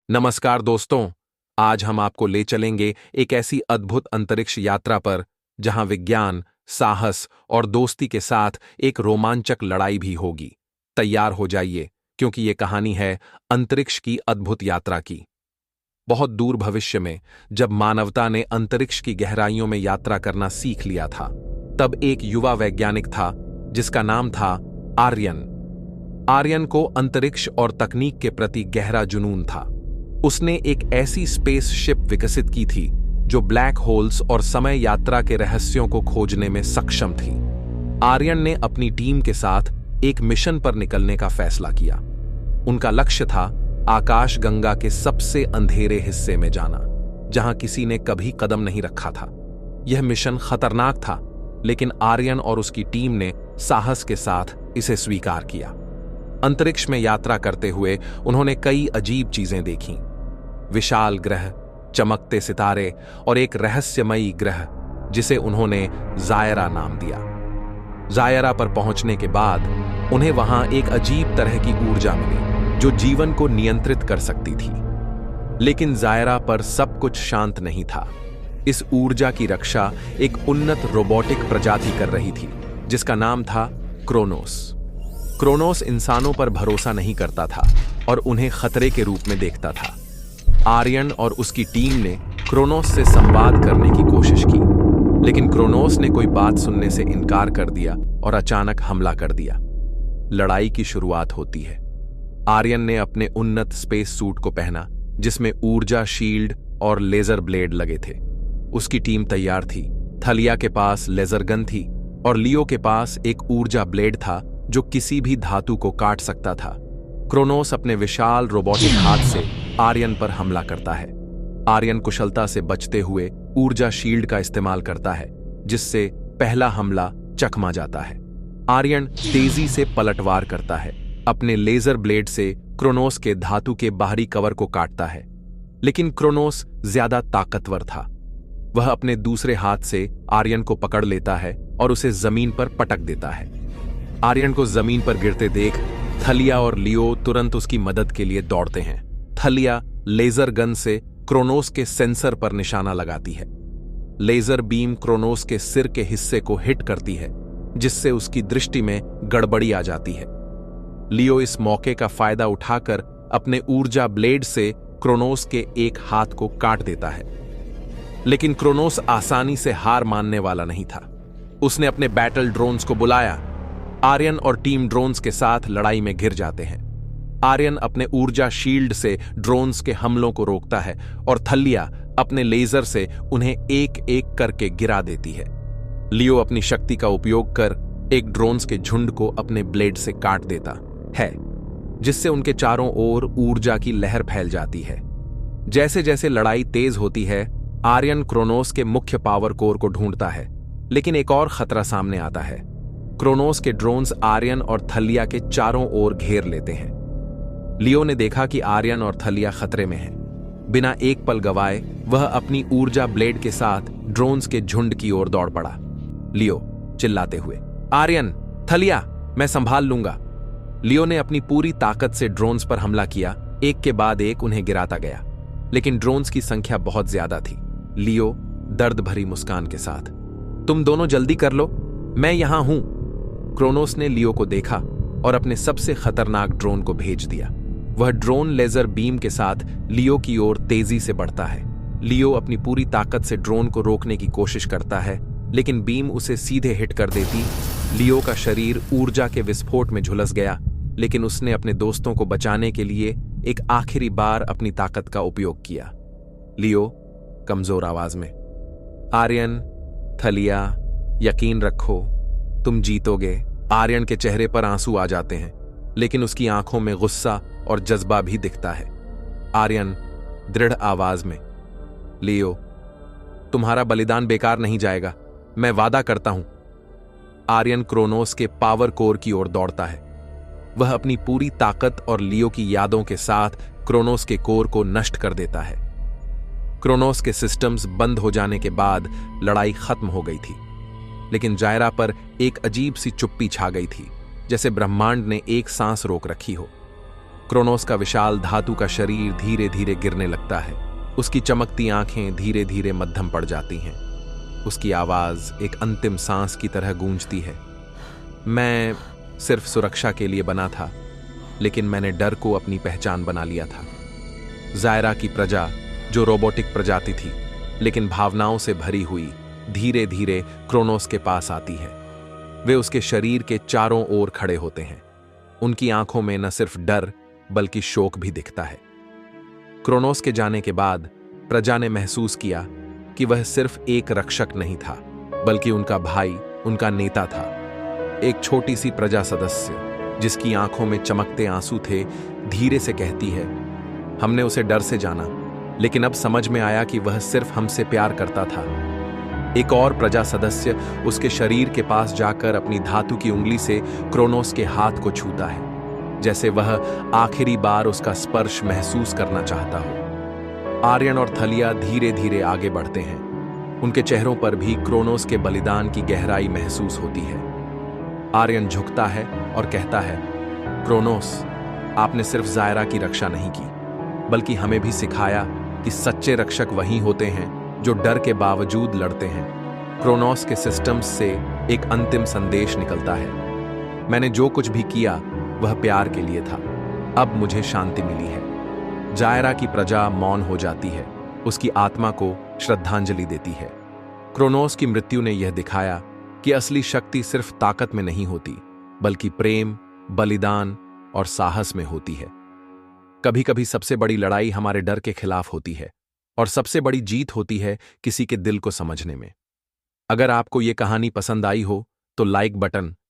नमस्कार दोस्तों। आज हम आपको ले चलेंगे एक ऐसी अद्भुत अंतरिक्ष यात्रा पर जहां विज्ञान, साहस और दोस्ती के साथ एक रोमांचक लड़ाई भी होगी। तैयार हो जाइए, क्योंकि ये कहानी है अंतरिक्ष की अद्भुत यात्रा की। बहुत दूर भविष्य में, जब मानवता ने अंतरिक्ष की गहराइयों में यात्रा करना सीख लिया था, तब एक युवा वैज्ञानिक था जिसका नाम था आर्यन। आर्यन को अंतरिक्ष और तकनीक के प्रति गहरा जुनून था। उसने एक ऐसी स्पेस शिप विकसित की थी जो ब्लैक होल्स और समय यात्रा के रहस्यों को खोजने में सक्षम थी। आर्यन ने अपनी टीम के साथ एक मिशन पर निकलने का फैसला किया। उनका लक्ष्य था आकाश गंगा के सबसे अंधेरे हिस्से में जाना, जहां किसी ने कभी कदम नहीं रखा था। यह मिशन खतरनाक था, लेकिन आर्यन और उसकी टीम ने साहस के साथ इसे स्वीकार किया। अंतरिक्ष में यात्रा करते हुए उन्होंने कई अजीब चीजें देखीं। विशाल ग्रह, चमकते सितारे और एक रहस्यमयी ग्रह जिसे उन्होंने जायरा नाम दिया। जायरा पर पहुंचने के बाद उन्हें वहां एक अजीब तरह की ऊर्जा मिली जो जीवन को नियंत्रित कर सकती थी। लेकिन जायरा पर सब कुछ शांत नहीं था। इस ऊर्जा की रक्षा एक उन्नत रोबोटिक प्रजाति कर रही थी जिसका नाम था क्रोनोस। क्रोनोस इंसानों पर भरोसा नहीं करता था और उन्हें खतरे के रूप में देखता था। आर्यन और उसकी टीम ने क्रोनोस से संवाद करने की कोशिश की, लेकिन क्रोनोस ने कोई बात सुनने से इनकार कर दिया और अचानक हमला कर दिया। लड़ाई की शुरुआत होती है। आर्यन ने अपने उन्नत स्पेस सूट को पहना जिसमें ऊर्जा शील्ड और लेजर ब्लेड लगे थे। उसकी टीम तैयार थी। थलिया के पास लेजर गन थी और लियो के पास एक ऊर्जा ब्लेड था जो किसी भी धातु को काट सकता था। क्रोनोस अपने विशाल रोबोटिक हाथ से आर्यन पर हमला करता है। आर्यन कुशलता से बचते हुए ऊर्जा शील्ड का इस्तेमाल करता है, जिससे पहला हमला चकमा जाता है। आर्यन तेजी से पलटवार करता है, अपने लेजर ब्लेड से क्रोनोस के धातु के बाहरी कवर को काटता है। लेकिन क्रोनोस ज्यादा ताकतवर था। वह अपने दूसरे हाथ से आर्यन को पकड़ लेता है और उसे जमीन पर पटक देता है। आर्यन को जमीन पर गिरते देख थलिया और लियो तुरंत उसकी मदद के लिए दौड़ते हैं। थलिया लेजर गन से क्रोनोस के सेंसर पर निशाना लगाती है। लेजर बीम क्रोनोस के सिर के हिस्से को हिट करती है, जिससे उसकी दृष्टि में गड़बड़ी आ जाती है। लियो इस मौके का फायदा उठाकर अपने ऊर्जा ब्लेड से क्रोनोस के एक हाथ को काट देता है। लेकिन क्रोनोस आसानी से हार मानने वाला नहीं था। उसने अपने बैटल ड्रोन्स को बुलाया। आर्यन और टीम ड्रोन्स के साथ लड़ाई में घिर जाते हैं। आर्यन अपने ऊर्जा शील्ड से ड्रोन्स के हमलों को रोकता है और थलिया अपने लेजर से उन्हें एक एक करके गिरा देती है। लियो अपनी शक्ति का उपयोग कर एक ड्रोन्स के झुंड को अपने ब्लेड से काट देता है, जिससे उनके चारों ओर ऊर्जा की लहर फैल जाती है। जैसे जैसे लड़ाई तेज होती है, आर्यन क्रोनोस के मुख्य पावर कोर को ढूंढता है, लेकिन एक और खतरा सामने आता है। क्रोनोस के ड्रोन्स आर्यन और थलिया के चारों ओर घेर लेते हैं। लियो ने देखा कि आर्यन और थलिया खतरे में हैं। बिना एक पल गवाए वह अपनी ऊर्जा ब्लेड के साथ ड्रोन्स के झुंड की ओर दौड़ पड़ा। लियो चिल्लाते हुए, आर्यन, थलिया, मैं संभाल लूंगा। लियो ने अपनी पूरी ताकत से ड्रोन्स पर हमला किया। एक के बाद एक उन्हें गिराता गया, लेकिन ड्रोन्स की संख्या बहुत ज्यादा थी। लियो दर्द भरी मुस्कान के साथ, तुम दोनों जल्दी कर लो, मैं यहां हूं। क्रोनोस ने लियो को देखा और अपने सबसे खतरनाक ड्रोन को भेज दिया। वह ड्रोन लेजर बीम के साथ लियो की ओर तेजी से बढ़ता है। लियो अपनी पूरी ताकत से ड्रोन को रोकने की कोशिश करता है, लेकिन बीम उसे सीधे हिट कर देती। लियो का शरीर ऊर्जा के विस्फोट में झुलस गया, लेकिन उसने अपने दोस्तों को बचाने के लिए एक आखिरी बार अपनी ताकत का उपयोग किया। लियो कमजोर आवाज में, आर्यन, थलिया, यकीन रखो, तुम जीतोगे। आर्यन के चेहरे पर आंसू आ जाते हैं, लेकिन उसकी आंखों में गुस्सा और जज्बा भी दिखता है। आर्यन दृढ़ आवाज में, लियो, तुम्हारा बलिदान बेकार नहीं जाएगा, मैं वादा करता हूं। आर्यन क्रोनोस के पावर कोर की ओर दौड़ता है। वह अपनी पूरी ताकत और लियो की यादों के साथ क्रोनोस के कोर को नष्ट कर देता है। क्रोनोस के सिस्टम्स बंद हो जाने के बाद लड़ाई खत्म हो गई थी, लेकिन जायरा पर एक अजीब सी चुप्पी छा गई थी, जैसे ब्रह्मांड ने एक सांस रोक रखी हो। क्रोनोस का विशाल धातु का शरीर धीरे धीरे गिरने लगता है। उसकी चमकती आंखें धीरे धीरे मध्यम पड़ जाती हैं। उसकी आवाज एक अंतिम सांस की तरह गूंजती है। मैं सिर्फ सुरक्षा के लिए बना था, लेकिन मैंने डर को अपनी पहचान बना लिया था। जायरा की प्रजा, जो रोबोटिक प्रजाति थी लेकिन भावनाओं से भरी हुई, धीरे धीरे क्रोनोस के पास आती है। वे उसके शरीर के चारों ओर खड़े होते हैं। उनकी आंखों में न सिर्फ डर बल्कि शोक भी दिखता है। क्रोनोस के जाने के बाद प्रजा ने महसूस किया कि वह सिर्फ एक रक्षक नहीं था, बल्कि उनका भाई, उनका नेता था। एक छोटी सी प्रजा सदस्य जिसकी आंखों में चमकते आंसू थे, धीरे से कहती है, हमने उसे डर से जाना, लेकिन अब समझ में आया कि वह सिर्फ हमसे प्यार करता था। एक और प्रजा सदस्य उसके शरीर के पास जाकर अपनी धातु की उंगली से क्रोनोस के हाथ को छूता है, जैसे वह आखिरी बार उसका स्पर्श महसूस करना चाहता हो। आर्यन और थलिया धीरे धीरे आगे बढ़ते हैं। उनके चेहरों पर भी क्रोनोस के बलिदान की गहराई महसूस होती है। आर्यन झुकता है और कहता है, क्रोनोस, आपने सिर्फ जायरा की रक्षा नहीं की, बल्कि हमें भी सिखाया कि सच्चे रक्षक वही होते हैं जो डर के बावजूद लड़ते हैं। क्रोनोस के सिस्टम्स से एक अंतिम संदेश निकलता है, मैंने जो कुछ भी किया वह प्यार के लिए था, अब मुझे शांति मिली है। जायरा की प्रजा मौन हो जाती है, उसकी आत्मा को श्रद्धांजलि देती है। क्रोनोस की मृत्यु ने यह दिखाया कि असली शक्ति सिर्फ ताकत में नहीं होती, बल्कि प्रेम, बलिदान और साहस में होती है। कभी कभी सबसे बड़ी लड़ाई हमारे डर के खिलाफ होती है, और सबसे बड़ी जीत होती है किसी के दिल को समझने में। अगर आपको ये कहानी पसंद आई हो तो लाइक बटन,